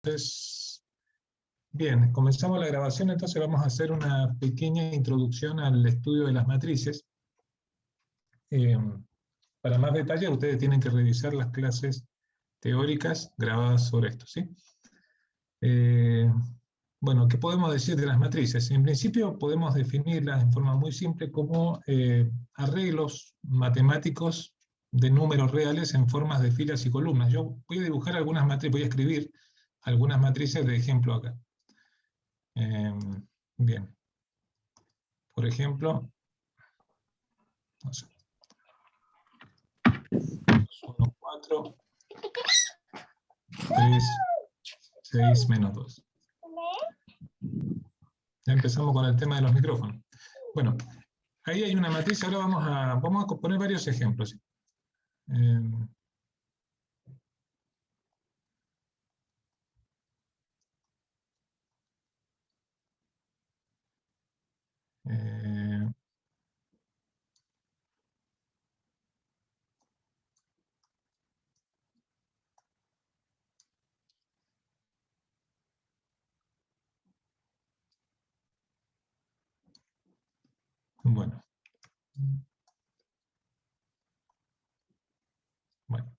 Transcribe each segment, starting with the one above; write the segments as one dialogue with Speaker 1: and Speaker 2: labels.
Speaker 1: Entonces, bien, comenzamos la grabación, entonces vamos a hacer una pequeña introducción al estudio de las matrices. Para más detalle, ustedes tienen que revisar las clases teóricas grabadas sobre esto, ¿sí? Bueno, ¿qué podemos decir de las matrices? En principio podemos definirlas en forma muy simple como arreglos matemáticos de números reales en formas de filas y columnas. Yo voy a dibujar algunas matrices, voy a escribir algunas matrices de ejemplo acá. Bien. Por ejemplo, no sé, 1, 4, 3, 6, menos 2. Ya empezamos con el tema de los micrófonos. Bueno, ahí hay una matriz, ahora vamos a poner varios ejemplos. Bueno,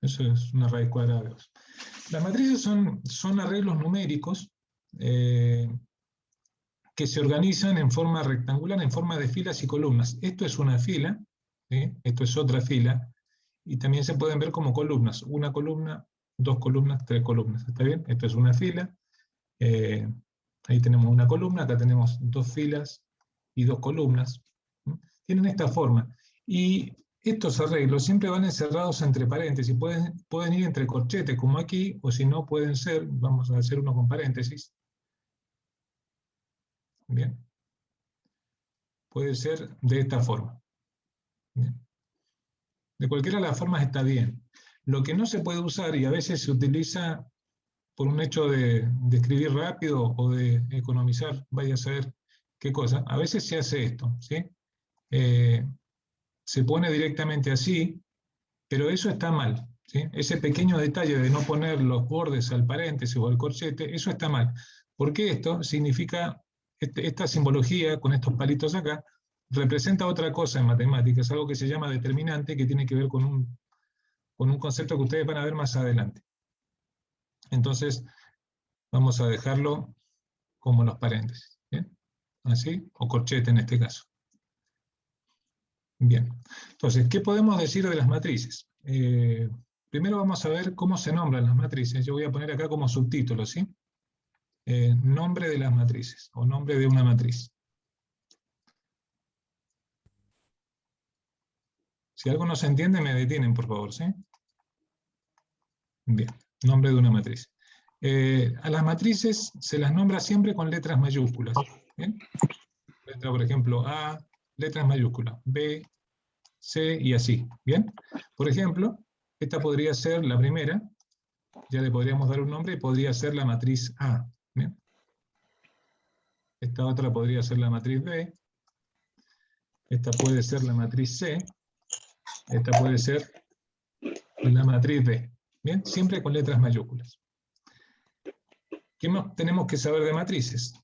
Speaker 1: eso es una raíz cuadrada de 2. Las matrices son arreglos numéricos que se organizan en forma rectangular, en forma de filas y columnas. Esto es una fila, ¿sí? Esto es otra fila, y también se pueden ver como columnas. Una columna, dos columnas, tres columnas. ¿Está bien? Esto es una fila. Ahí tenemos una columna, acá tenemos dos filas y dos columnas. Tienen esta forma. Y estos arreglos siempre van encerrados entre paréntesis. Pueden ir entre corchetes, como aquí, o si no pueden ser, vamos a hacer uno con paréntesis. Bien. Puede ser de esta forma. Bien. De cualquiera de las formas está bien. Lo que no se puede usar, y a veces se utiliza por un hecho de escribir rápido o de economizar, vaya a saber qué cosa, a veces se hace esto, ¿sí? Se pone directamente así, pero eso está mal, ¿sí? Ese pequeño detalle de no poner los bordes al paréntesis o al corchete, eso está mal. Porque esto significa, esta simbología con estos palitos acá, representa otra cosa en matemáticas, algo que se llama determinante, que tiene que ver con un concepto que ustedes van a ver más adelante. Entonces, vamos a dejarlo como los paréntesis, ¿bien? Así, o corchete en este caso. Bien, entonces, ¿qué podemos decir de las matrices? Primero vamos a ver cómo se nombran las matrices. Yo voy a poner acá como subtítulo, ¿sí? Nombre de las matrices, o nombre de una matriz. Si algo no se entiende, me detienen, por favor, ¿sí? Bien, nombre de una matriz. A las matrices se las nombra siempre con letras mayúsculas. ¿Bien? Letra, por ejemplo, A, letras mayúsculas, B, C y así. ¿Bien? Por ejemplo, esta podría ser la primera, ya le podríamos dar un nombre y podría ser la matriz A. ¿Bien? Esta otra podría ser la matriz B, esta puede ser la matriz C, esta puede ser la matriz D. ¿Bien? Siempre con letras mayúsculas. ¿Qué más tenemos que saber de matrices?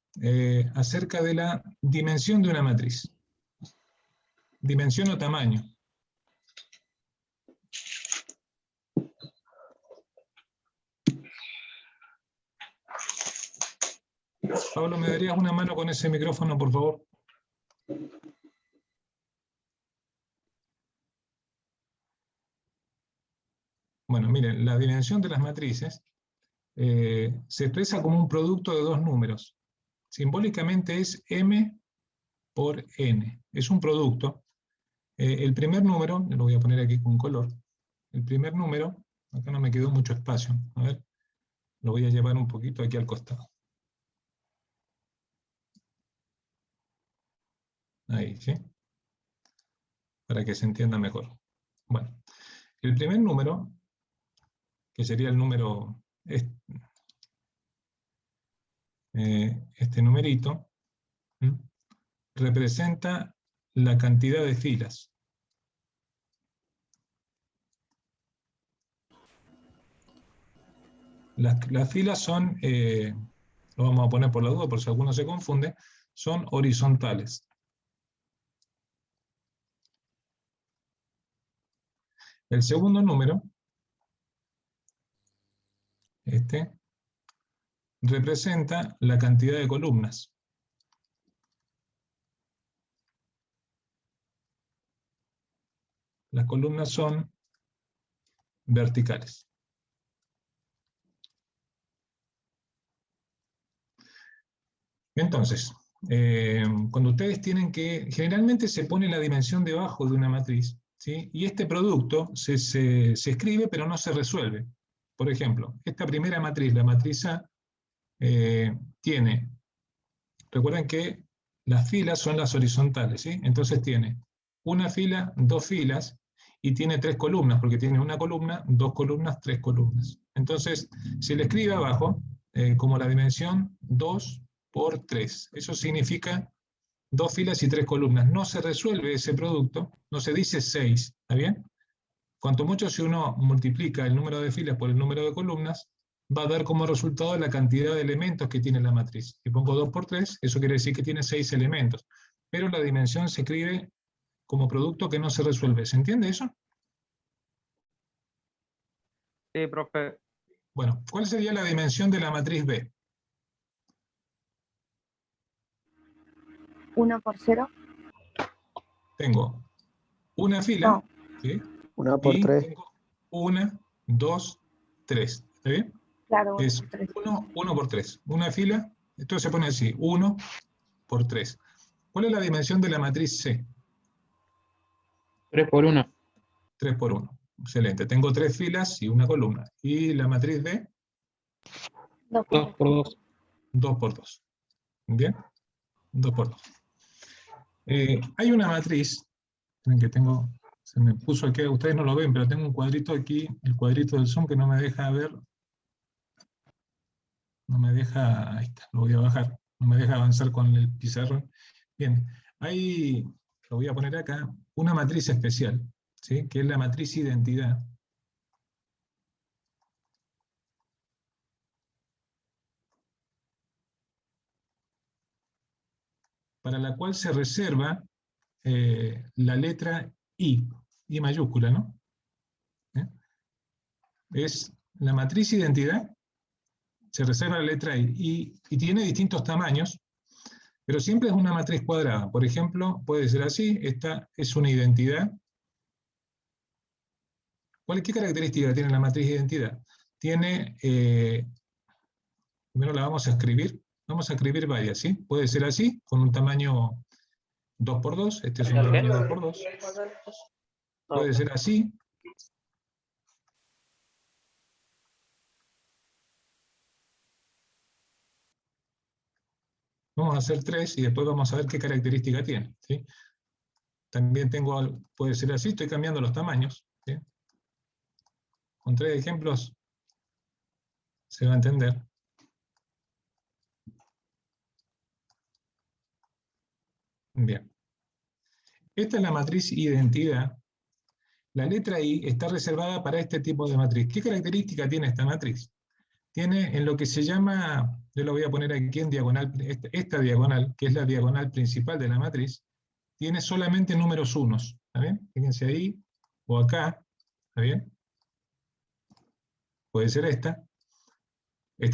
Speaker 1: Acerca de la dimensión de una matriz. Dimensión o tamaño. Pablo, ¿me darías una mano con ese micrófono, por favor? Bueno, miren, la dimensión de las matrices se expresa como un producto de dos números. Simbólicamente es m por n. Es un producto. El primer número, lo voy a poner aquí con color, el primer número, acá no me quedó mucho espacio, a ver, lo voy a llevar un poquito aquí al costado. Ahí, ¿sí? Para que se entienda mejor. Bueno, el primer número, que sería el número, este numerito, representa la cantidad de filas. Las filas son, lo vamos a poner por la duda, por si alguno se confunde, son horizontales. El segundo número, este, representa la cantidad de columnas. Las columnas son verticales. Entonces, cuando ustedes tienen que, generalmente se pone la dimensión debajo de una matriz, ¿sí? Y este producto se escribe pero no se resuelve. Por ejemplo, esta primera matriz, la matriz A, tiene, recuerden que las filas son las horizontales, ¿sí? Entonces tiene una fila, dos filas, y tiene tres columnas, porque tiene una columna, dos columnas, tres columnas. Entonces, se le escribe abajo como la dimensión 2 por 3. Eso significa dos filas y tres columnas. No se resuelve ese producto, no se dice 6, ¿está bien? Cuanto mucho si uno multiplica el número de filas por el número de columnas, va a dar como resultado la cantidad de elementos que tiene la matriz. Si pongo 2 por 3, eso quiere decir que tiene 6 elementos. Pero la dimensión se escribe como producto que no se resuelve. ¿Se entiende eso?
Speaker 2: Sí, profe.
Speaker 1: Bueno, ¿cuál sería la dimensión de la matriz B?
Speaker 3: 1 por 0.
Speaker 1: Tengo una fila,
Speaker 3: No,
Speaker 1: ¿sí?
Speaker 4: 1 por
Speaker 1: Y
Speaker 4: 3.
Speaker 1: tengo 1, 2, 3. ¿Está bien?
Speaker 3: claro, 1
Speaker 1: Es
Speaker 3: por 3.
Speaker 1: 1 por 3. Una fila, esto se pone así, 1 por 3. ¿Cuál es la dimensión de la matriz C?
Speaker 5: 3 por 1.
Speaker 1: 3 por 1. Excelente. Tengo tres filas y una columna. ¿Y la matriz B?
Speaker 3: 2 por
Speaker 5: 2 por 2.
Speaker 1: 2 por 2. ¿Bien? 2 por 2. Hay una matriz, que tengo, se me puso aquí, ustedes no lo ven, pero tengo un cuadrito aquí, el cuadrito del Zoom que no me deja ver, no me deja, ahí está, lo voy a bajar, no me deja avanzar con el pizarrón. Bien, hay, lo voy a poner acá, una matriz especial, ¿sí? Que es la matriz identidad. Para la cual se reserva la letra I mayúscula, ¿no? ¿Eh? Es la matriz identidad, se reserva la letra I y tiene distintos tamaños, pero siempre es una matriz cuadrada. Por ejemplo, puede ser así, esta es una identidad. ¿Qué característica tiene la matriz de identidad? Tiene, primero la vamos a escribir varias, ¿sí? Puede ser así, con un tamaño 2 por 2, este es un tamaño 2 por 2. Puede ser así. Vamos a hacer 3 y después vamos a ver qué característica tiene, ¿sí? También tengo, puede ser así, estoy cambiando los tamaños, ¿sí? Con 3 ejemplos se va a entender. Bien. Esta es la matriz identidad. La letra I está reservada para este tipo de matriz. ¿Qué característica tiene esta matriz? Tiene en lo que se llama, yo lo voy a poner aquí en diagonal, esta diagonal, que es la diagonal principal de la matriz, tiene solamente números unos. ¿Está bien? Fíjense ahí o acá. ¿Está bien? Puede ser esta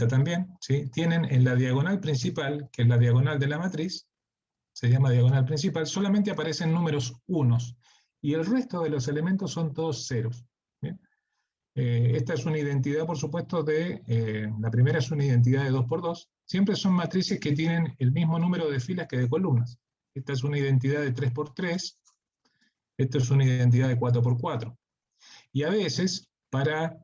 Speaker 1: también. ¿Sí? Tienen en la diagonal principal, que es la diagonal de la matriz, se llama diagonal principal, solamente aparecen números unos. Y el resto de los elementos son todos ceros. ¿Bien? Esta es una identidad, por supuesto, la primera es una identidad de 2 por 2. Siempre son matrices que tienen el mismo número de filas que de columnas. Esta es una identidad de 3 por 3. Esta es una identidad de 4 por 4. Y a veces, para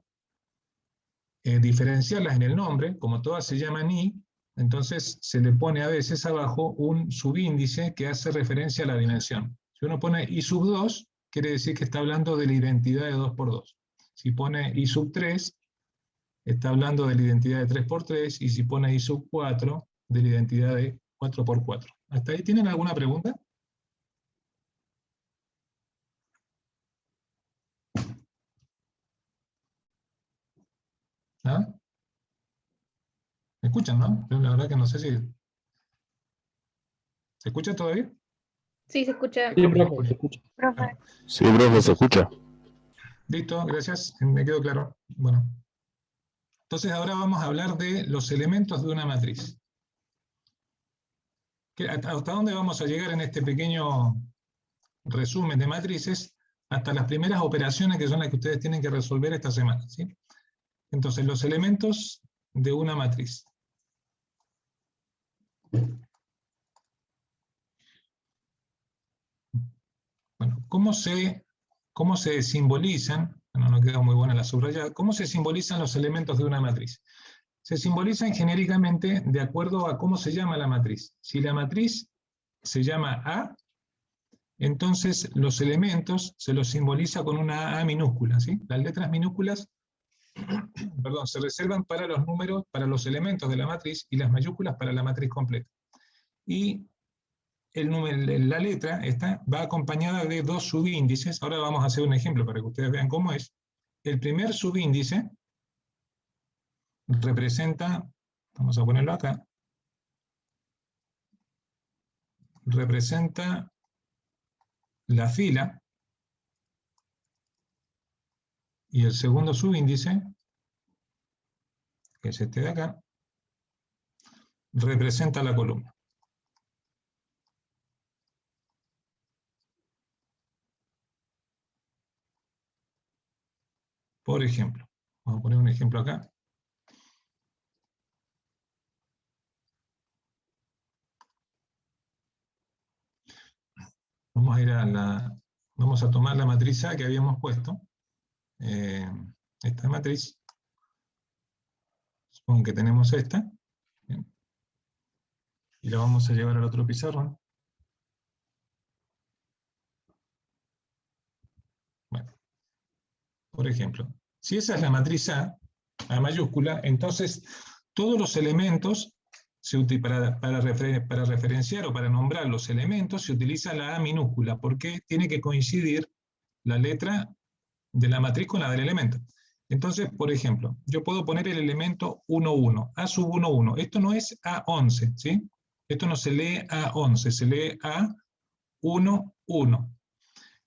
Speaker 1: diferenciarlas en el nombre, como todas se llaman I, entonces se le pone a veces abajo un subíndice que hace referencia a la dimensión. Si uno pone I sub 2, quiere decir que está hablando de la identidad de 2 por 2. Si pone I sub 3, está hablando de la identidad de 3 por 3, y si pone I sub 4, de la identidad de 4 por 4. ¿Hasta ahí tienen alguna pregunta? ¿Ah? ¿Me escuchan, no? Yo la verdad que no sé si... ¿Se escucha todavía?
Speaker 3: Sí, se escucha.
Speaker 4: Sí, profe, se escucha.
Speaker 3: Profe,
Speaker 5: Sí, profe, se escucha.
Speaker 1: Listo, gracias, me quedó claro. Bueno, entonces ahora vamos a hablar de los elementos de una matriz. ¿Hasta dónde vamos a llegar en este pequeño resumen de matrices? Hasta las primeras operaciones que son las que ustedes tienen que resolver esta semana, ¿sí? Entonces, los elementos de una matriz. Bueno, ¿cómo se simbolizan? Bueno, no quedó muy buena la subrayada. ¿Cómo se simbolizan los elementos de una matriz? Se simbolizan genéricamente de acuerdo a cómo se llama la matriz. Si la matriz se llama A, entonces los elementos se los simboliza con una A minúscula, ¿sí? Las letras minúsculas perdón, se reservan para los números, para los elementos de la matriz, y las mayúsculas para la matriz completa. Y la letra esta va acompañada de dos subíndices. Ahora vamos a hacer un ejemplo para que ustedes vean cómo es. El primer subíndice representa, vamos a ponerlo acá, representa la fila, y el segundo subíndice, que es este de acá, representa la columna. Por ejemplo, vamos a poner un ejemplo acá. Vamos a ir vamos a tomar la matriz A que habíamos puesto. Esta matriz. Supongo que tenemos esta. Bien. Y la vamos a llevar al otro pizarrón. Bueno, por ejemplo, si esa es la matriz A mayúscula, entonces todos los elementos, para referenciar o para nombrar los elementos, se utiliza la A minúscula, porque tiene que coincidir la letra de la matriz con la del elemento. Entonces, por ejemplo, yo puedo poner el elemento 1, 1, A sub 1, 1. Esto no es A11, ¿sí? Esto no se lee A11, se lee A1, 1.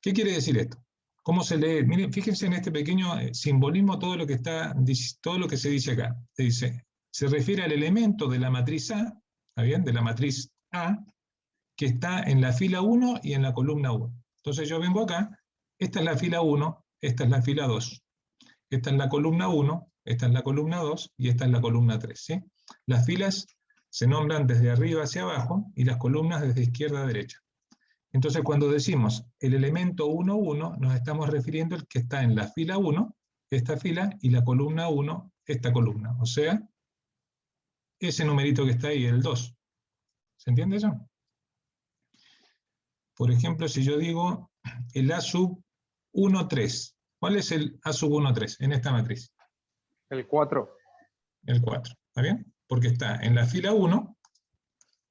Speaker 1: ¿Qué quiere decir esto? ¿Cómo se lee? Miren, fíjense en este pequeño simbolismo, todo lo que se dice acá. Se refiere al elemento de la matriz A, ¿está bien? De la matriz A, que está en la fila 1 y en la columna 1. Entonces yo vengo acá, esta es la fila 1, esta es la fila 2. Esta es la columna 1, esta es la columna 2 y esta es la columna 3, ¿sí? Las filas se nombran desde arriba hacia abajo y las columnas desde izquierda a derecha. Entonces, cuando decimos el elemento 1, 1, nos estamos refiriendo al que está en la fila 1, esta fila, y la columna 1, esta columna. O sea, ese numerito que está ahí, el 2. ¿Se entiende eso? Por ejemplo, si yo digo el A sub 1, 3. ¿Cuál es el A sub 1, 3 en esta matriz?
Speaker 2: El 4.
Speaker 1: El 4. ¿Está bien? Porque está en la fila 1,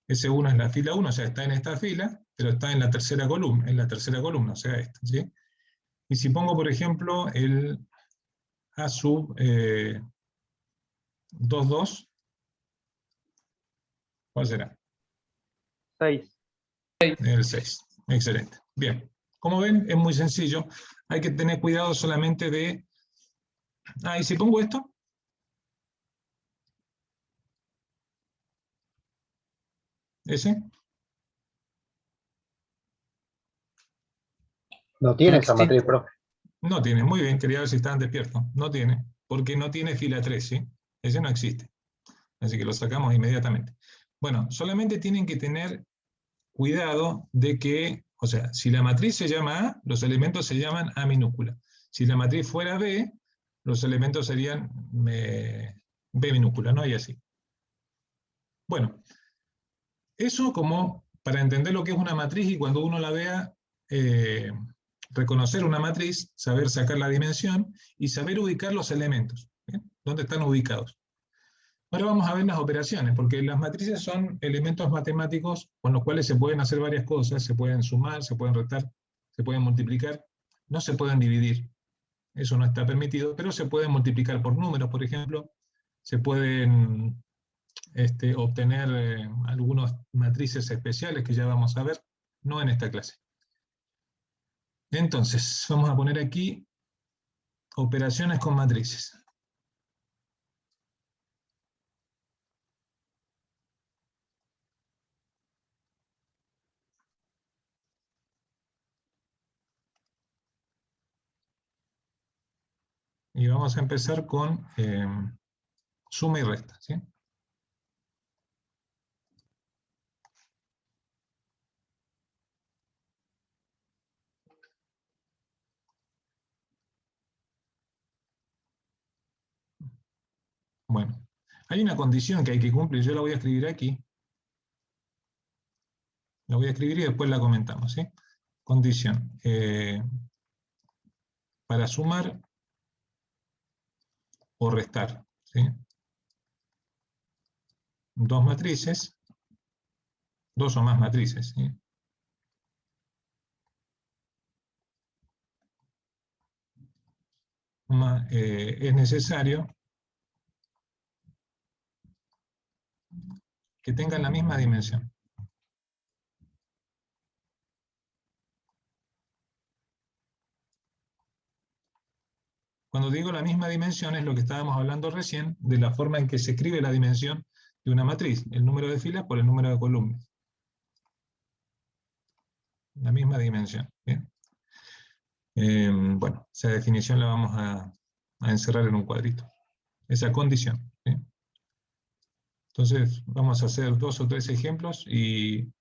Speaker 1: ese 1 es la fila 1, o sea, está en esta fila, pero está en la tercera columna, o sea, esta, ¿sí? Y si pongo, por ejemplo, el A sub 2, 2, ¿cuál será?
Speaker 2: 6.
Speaker 1: El 6. Excelente. Bien. Como ven, es muy sencillo. Hay que tener cuidado solamente de... ¿y si pongo esto? ¿Ese?
Speaker 4: No tiene esa matriz, profe.
Speaker 1: No tiene. Muy bien, quería ver si estaban despiertos. No tiene, porque no tiene fila 3, ¿sí? Ese no existe. Así que lo sacamos inmediatamente. Bueno, solamente tienen que tener cuidado de que, o sea, si la matriz se llama A, los elementos se llaman A minúscula. Si la matriz fuera B, los elementos serían B minúscula, ¿no? Y así. Bueno, eso como para entender lo que es una matriz y cuando uno la vea, reconocer una matriz, saber sacar la dimensión y saber ubicar los elementos, ¿bien? ¿Dónde están ubicados? Ahora vamos a ver las operaciones, porque las matrices son elementos matemáticos con los cuales se pueden hacer varias cosas, se pueden sumar, se pueden restar, se pueden multiplicar, no se pueden dividir, eso no está permitido, pero se pueden multiplicar por números, por ejemplo, se pueden obtener algunas matrices especiales que ya vamos a ver, no en esta clase. Entonces, vamos a poner aquí operaciones con matrices. Y vamos a empezar con suma y resta, ¿sí? Bueno, hay una condición que hay que cumplir, yo la voy a escribir aquí. La voy a escribir y después la comentamos, ¿sí? Condición. Para sumar o restar, ¿sí? Dos matrices, dos o más matrices, ¿sí? Es necesario que tengan la misma dimensión. Cuando digo la misma dimensión es lo que estábamos hablando recién, de la forma en que se escribe la dimensión de una matriz, el número de filas por el número de columnas. La misma dimensión, ¿bien? Bueno, esa definición la vamos a encerrar en un cuadrito. Esa condición, ¿sí? Entonces vamos a hacer 2 o 3 ejemplos y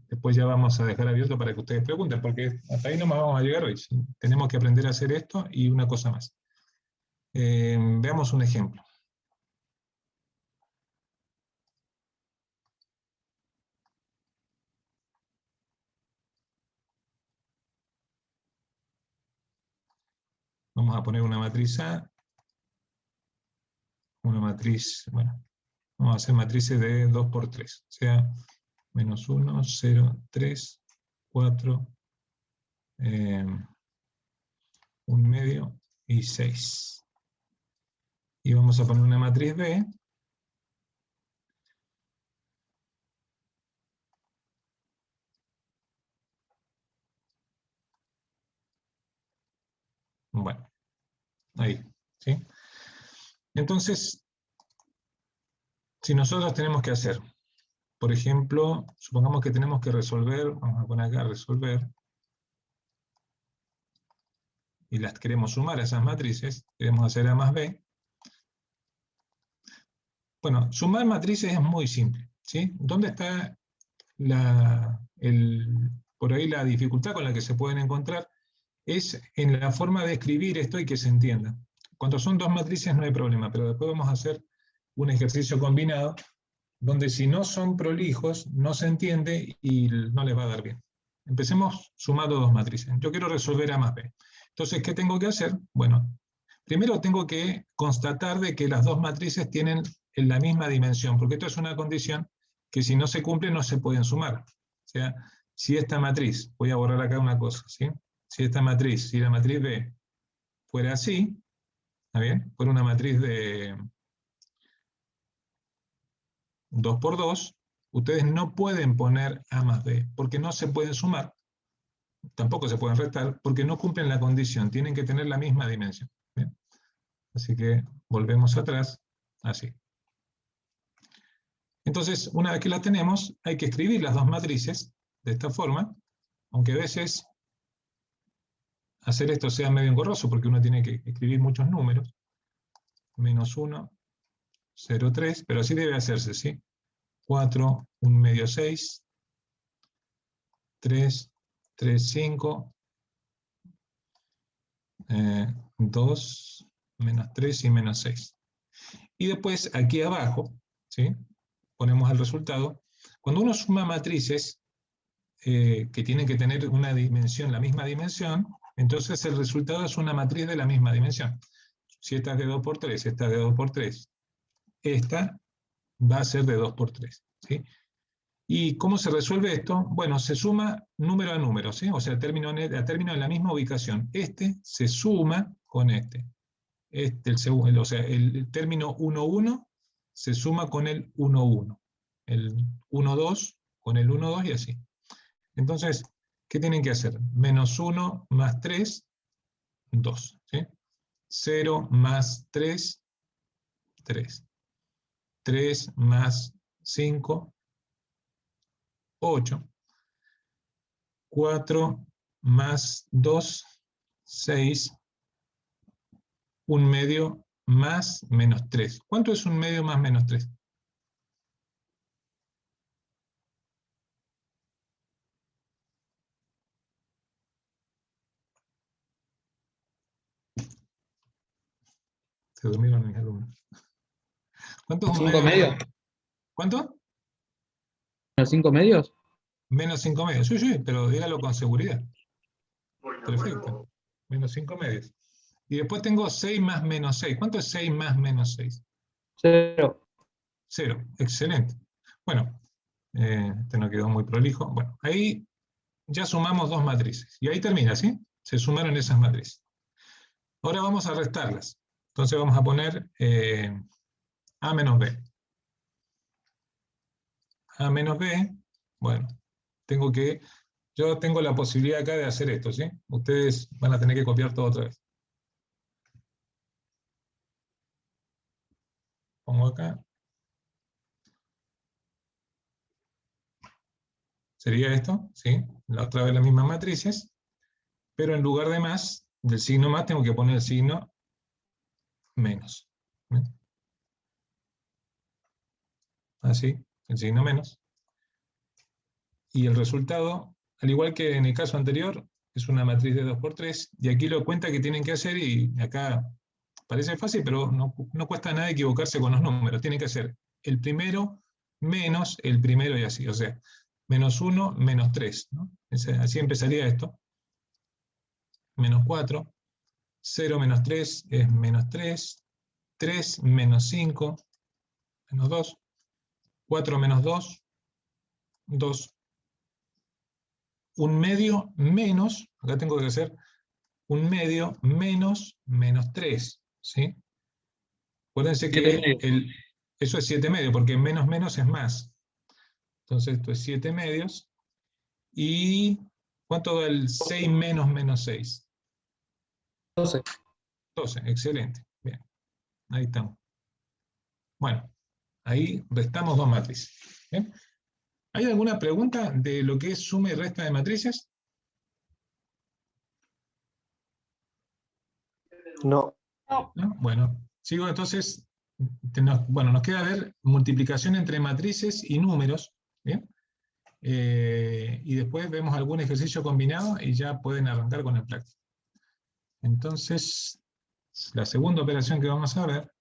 Speaker 1: después ya vamos a dejar abierto para que ustedes pregunten, porque hasta ahí no más vamos a llegar hoy. ¿Sí? Tenemos que aprender a hacer esto y una cosa más. Veamos un ejemplo. Vamos a poner una matriz A, una matriz, bueno, vamos a hacer matrices de 2 por 3, o sea, menos 1, 0, 3, 4, 1 medio y 6. Y vamos a poner una matriz B, bueno, ahí, ¿sí? Entonces, si nosotros tenemos que hacer, por ejemplo, supongamos que tenemos que resolver, vamos a poner acá resolver, y las queremos sumar a esas matrices, queremos hacer A más B. Bueno, sumar matrices es muy simple, ¿sí? ¿Dónde está por ahí la dificultad con la que se pueden encontrar? Es en la forma de escribir esto y que se entienda. Cuando son dos matrices no hay problema, pero después vamos a hacer un ejercicio combinado donde si no son prolijos no se entiende y no les va a dar bien. Empecemos sumando dos matrices. Yo quiero resolver A más B. Entonces, ¿qué tengo que hacer? Bueno, primero tengo que constatar de que las dos matrices tienen la misma dimensión, porque esto es una condición que si no se cumple no se pueden sumar. O sea, si esta matriz, voy a borrar acá una cosa, ¿sí? Si esta matriz, si la matriz B fuera así, ¿está bien? Fuera una matriz de 2 por 2, ustedes no pueden poner A más B, porque no se pueden sumar, tampoco se pueden restar, porque no cumplen la condición, tienen que tener la misma dimensión. ¿Bien? Así que volvemos atrás, así. Entonces, una vez que la tenemos, hay que escribir las dos matrices de esta forma, aunque a veces hacer esto sea medio engorroso, porque uno tiene que escribir muchos números. Menos 1, 0, 3, pero así debe hacerse, ¿sí? 4, 1 medio 6, 3, 3, 5, 2, menos 3 y menos 6. Y después, aquí abajo, ¿sí? Ponemos el resultado. Cuando uno suma matrices que tienen que tener una dimensión, la misma dimensión, entonces el resultado es una matriz de la misma dimensión. Si esta es de 2 por 3, esta es de 2 por 3, esta va a ser de 2 por 3. ¿Sí? ¿Y cómo se resuelve esto? Bueno, se suma número a número, ¿sí? O sea, a término en la misma ubicación. Este se suma con este. El término 1, 1 se suma con el 1, 1. El 1, 2 con el 1, 2 y así. Entonces, ¿qué tienen que hacer? Menos 1 más 3, 2. ¿Sí? 0 más 3, 3. 3 más 5, 8. 4 más 2, 6. 1/2 más menos 3. ¿Cuánto es 1/2 más menos 3? Se durmieron mis alumnos. ¿Cuánto es
Speaker 5: 5
Speaker 1: 1/2
Speaker 5: medios.
Speaker 1: menos? ¿Cuánto?
Speaker 5: ¿Los 5 medios?
Speaker 1: Menos 5 medios. Sí, sí, pero dígalo con seguridad. Perfecto. Menos 5 medios. Y después tengo 6 más menos 6. ¿Cuánto es 6 más menos 6?
Speaker 5: 0.
Speaker 1: 0. Excelente. Bueno, este no quedó muy prolijo. Bueno, ahí ya sumamos dos matrices. Y ahí termina, ¿sí? Se sumaron esas matrices. Ahora vamos a restarlas. Entonces vamos a poner A menos B. A menos B, bueno, yo tengo la posibilidad acá de hacer esto, ¿sí? Ustedes van a tener que copiar todo otra vez. Pongo acá. Sería esto, ¿sí? La otra vez las mismas matrices, pero en lugar de más, del signo más, tengo que poner el signo menos. ¿Sí? Así, el signo menos. Y el resultado, al igual que en el caso anterior, es una matriz de 2 por 3, y aquí lo cuenta que tienen que hacer, y acá parece fácil, pero no cuesta nada equivocarse con los números. Tienen que hacer el primero menos el primero y así, o sea, menos 1, menos 3, ¿no? Así empezaría esto. Menos 4, 0 menos 3 es menos 3, 3 menos 5, menos 2, 4 menos 2, 2. 1/2 menos, acá tengo que hacer 1/2 menos menos 3, ¿sí? Acuérdense que eso es 7/2, porque menos menos es más. Entonces esto es 7/2. ¿Y cuánto da el 6 menos menos 6?
Speaker 5: 12.
Speaker 1: 12, excelente. Bien, ahí estamos. Bueno, ahí restamos dos matrices. ¿Bien? ¿Hay alguna pregunta de lo que es suma y resta de matrices?
Speaker 2: No.
Speaker 1: ¿No? Bueno, sigo entonces. Nos queda ver multiplicación entre matrices y números. ¿Bien? Y después vemos algún ejercicio combinado y ya pueden arrancar con el práctico. Entonces, la segunda operación que vamos a ver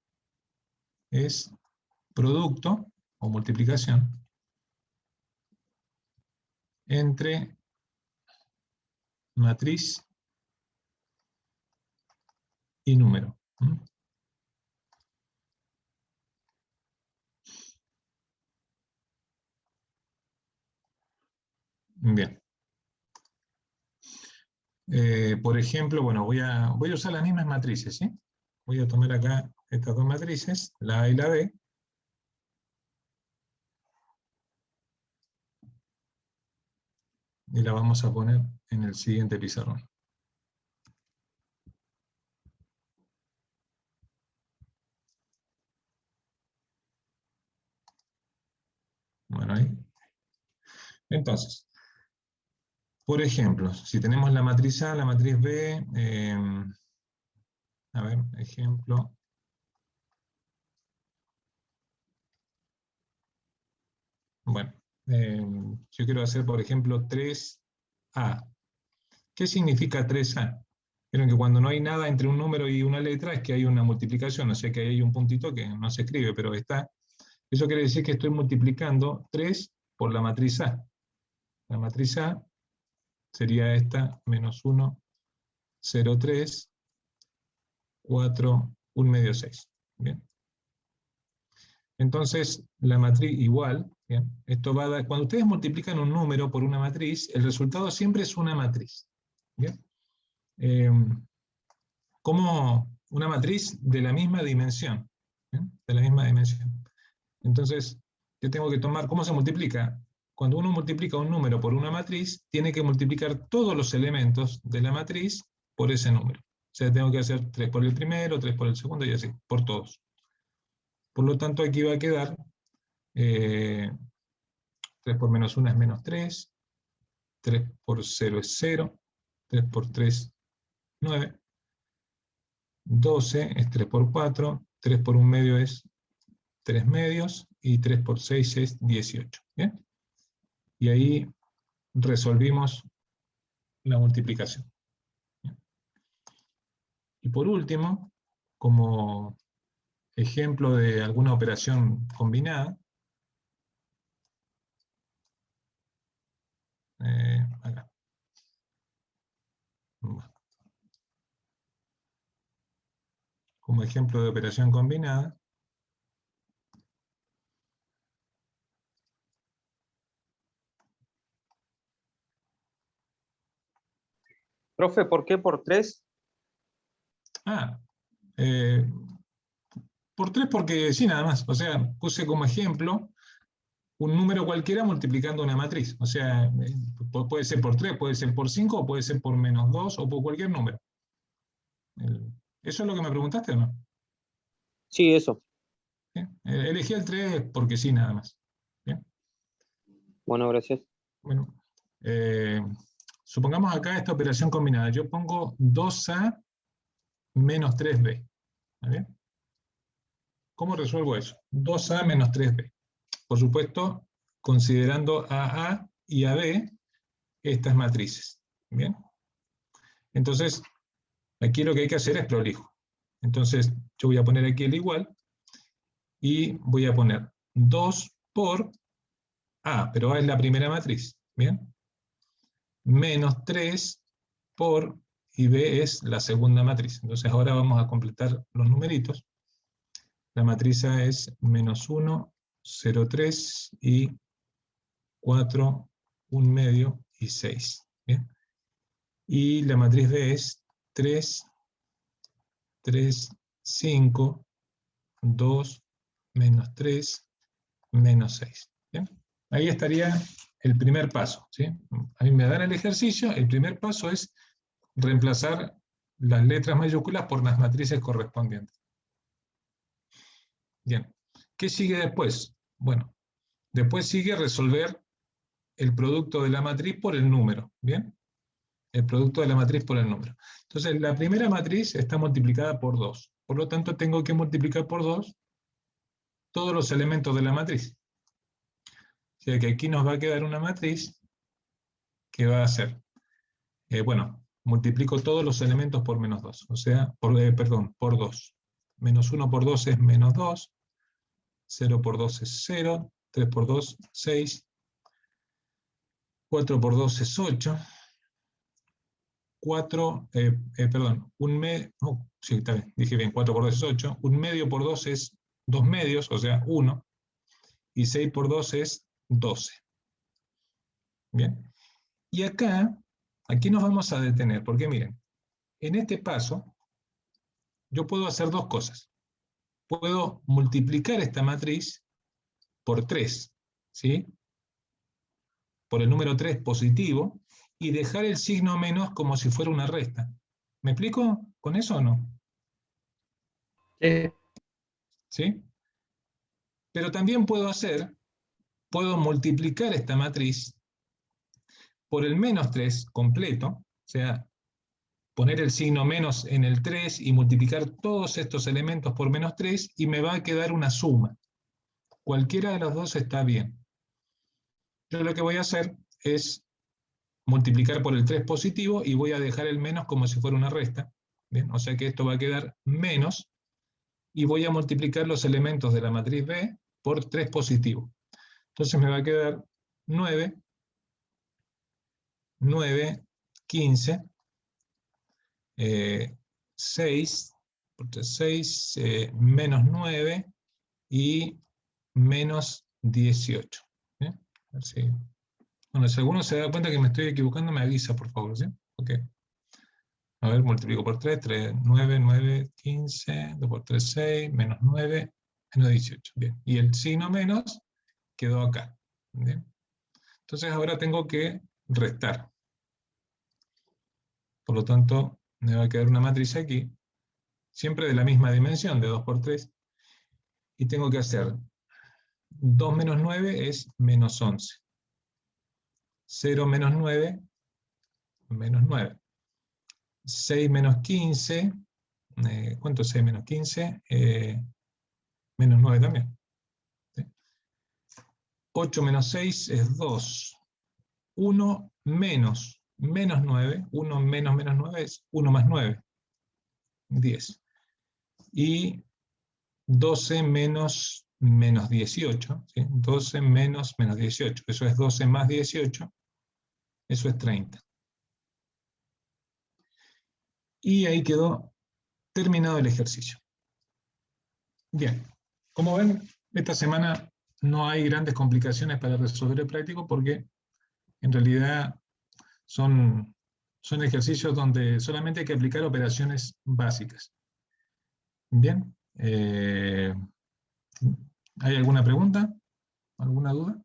Speaker 1: es producto o multiplicación entre matriz y número. Bien. Por ejemplo, bueno, voy a usar las mismas matrices, ¿sí? Voy a tomar acá estas dos matrices, la A y la B. Y la vamos a poner en el siguiente pizarrón. Bueno, ahí. Entonces, por ejemplo, si tenemos la matriz A, la matriz B, a ver, ejemplo. Bueno, yo quiero hacer, por ejemplo, 3A. ¿Qué significa 3A? Vieron que cuando no hay nada entre un número y una letra es que hay una multiplicación, o sea que hay un puntito que no se escribe, pero está. Eso quiere decir que estoy multiplicando 3 por la matriz A. La matriz A sería esta, menos 1, 0, 3, 4, 1/2, 6. ¿Bien? Entonces, la matriz igual, ¿bien? Esto va a dar, cuando ustedes multiplican un número por una matriz, el resultado siempre es una matriz. ¿Bien? Como una matriz de la misma dimensión. ¿Bien? De la misma dimensión. Entonces, yo tengo que tomar, ¿cómo se multiplica? Cuando uno multiplica un número por una matriz, tiene que multiplicar todos los elementos de la matriz por ese número. O sea, tengo que hacer 3 por el primero, 3 por el segundo y así, por todos. Por lo tanto, aquí va a quedar 3 por menos 1 es menos 3, 3 por 0 es 0, 3 por 3, 9, 12 es 3 por 4, 3 por 1 medio es 3 medios, y 3 por 6 es 18. ¿Bien? Y ahí resolvimos la multiplicación. ¿Bien? Y por último, como ejemplo de alguna operación combinada, acá. Como ejemplo de operación combinada,
Speaker 2: Profe, ¿por qué por 3?
Speaker 1: Por 3 porque sí, nada más. O sea, puse como ejemplo un número cualquiera multiplicando una matriz. O sea, puede ser por 3, puede ser por 5, o puede ser por menos 2, o por cualquier número. ¿Eso es lo que me preguntaste o no?
Speaker 2: Sí, eso.
Speaker 1: ¿Sí? Elegí el 3 porque sí, nada más. ¿Bien?
Speaker 2: Bueno, gracias.
Speaker 1: Bueno, supongamos acá esta operación combinada. Yo pongo 2A menos 3B. ¿Está bien? ¿Cómo resuelvo eso? 2A menos 3B. Por supuesto, considerando a A y a B estas matrices. ¿Bien? Entonces, aquí lo que hay que hacer es prolijo. Entonces, yo voy a poner aquí el igual, y voy a poner 2 por A, pero A es la primera matriz. ¿Bien? Menos 3 por, y B es la segunda matriz. Entonces ahora vamos a completar los numeritos. La matriz A es menos 1, 0, 3 y 4, 1 medio y 6. ¿Bien? Y la matriz B es 3, 3, 5, 2, menos 3, menos 6. ¿Bien? Ahí estaría el primer paso. ¿Sí? A mí me dan el ejercicio, el primer paso es reemplazar las letras mayúsculas por las matrices correspondientes. Bien. ¿Qué sigue después? Bueno, después sigue resolver el producto de la matriz por el número. ¿Bien? El producto de la matriz por el número. Entonces, la primera matriz está multiplicada por 2. Por lo tanto, tengo que multiplicar por 2 todos los elementos de la matriz. O sea que aquí nos va a quedar una matriz que va a ser, bueno, multiplico todos los elementos por menos 2. O sea, por 2. Menos 1 por 2 es menos 2. 0 por 2 es 0. 3 por 2, 6. 4 por 2 es 8. 4, perdón, sí, está bien, dije bien, 4 por 2 es 8. 1 medio por 2 es 2 medios, o sea, 1. Y 6 por 2 es 12. Bien. Y aquí nos vamos a detener, porque miren, en este paso, yo puedo hacer dos cosas. Puedo multiplicar esta matriz por 3, ¿sí? Por el número 3 positivo, y dejar el signo menos como si fuera una resta. ¿Me explico con eso o no? ¿Sí? Pero también puedo multiplicar esta matriz por el menos 3 completo, o sea, poner el signo menos en el 3 y multiplicar todos estos elementos por menos 3, y me va a quedar una suma. Cualquiera de los dos está bien. Yo lo que voy a hacer es multiplicar por el 3 positivo y voy a dejar el menos como si fuera una resta. ¿Bien? O sea que esto va a quedar menos, y voy a multiplicar los elementos de la matriz B por 3 positivo. Entonces me va a quedar 9, 9, 15, 6, por 3, 6, menos 9 y menos 18. ¿Bien? A ver si... Bueno, si alguno se da cuenta que me estoy equivocando, me avisa, por favor, ¿sí? Ok. A ver, multiplico por 3, 3, 9, 9, 15, 2 por 3, 6, menos 9, Menos 18, bien. Y el signo menos quedó acá. Bien. Entonces ahora tengo que restar. Por lo tanto, me va a quedar una matriz aquí, siempre de la misma dimensión, de 2 por 3, y tengo que hacer 2 menos 9 es menos 11. 0 menos 9, menos 9. 6 menos 15, ¿cuánto es 6 menos 15? Menos 9 también. ¿Sí? 8 menos 6 es 2. 1 menos 9, 1 menos 9 es 1 más 9, 10. Y 12 menos 18, ¿sí? 12 menos 18, eso es 12 más 18, eso es 30. Y ahí quedó terminado el ejercicio. Bien, como ven, esta semana no hay grandes complicaciones para resolver el práctico porque en realidad son ejercicios donde solamente hay que aplicar operaciones básicas. Bien, ¿hay alguna pregunta? ¿Alguna duda?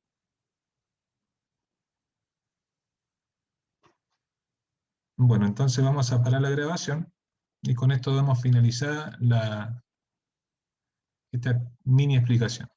Speaker 1: Bueno, entonces vamos a parar la grabación y con esto damos finalizada esta mini explicación.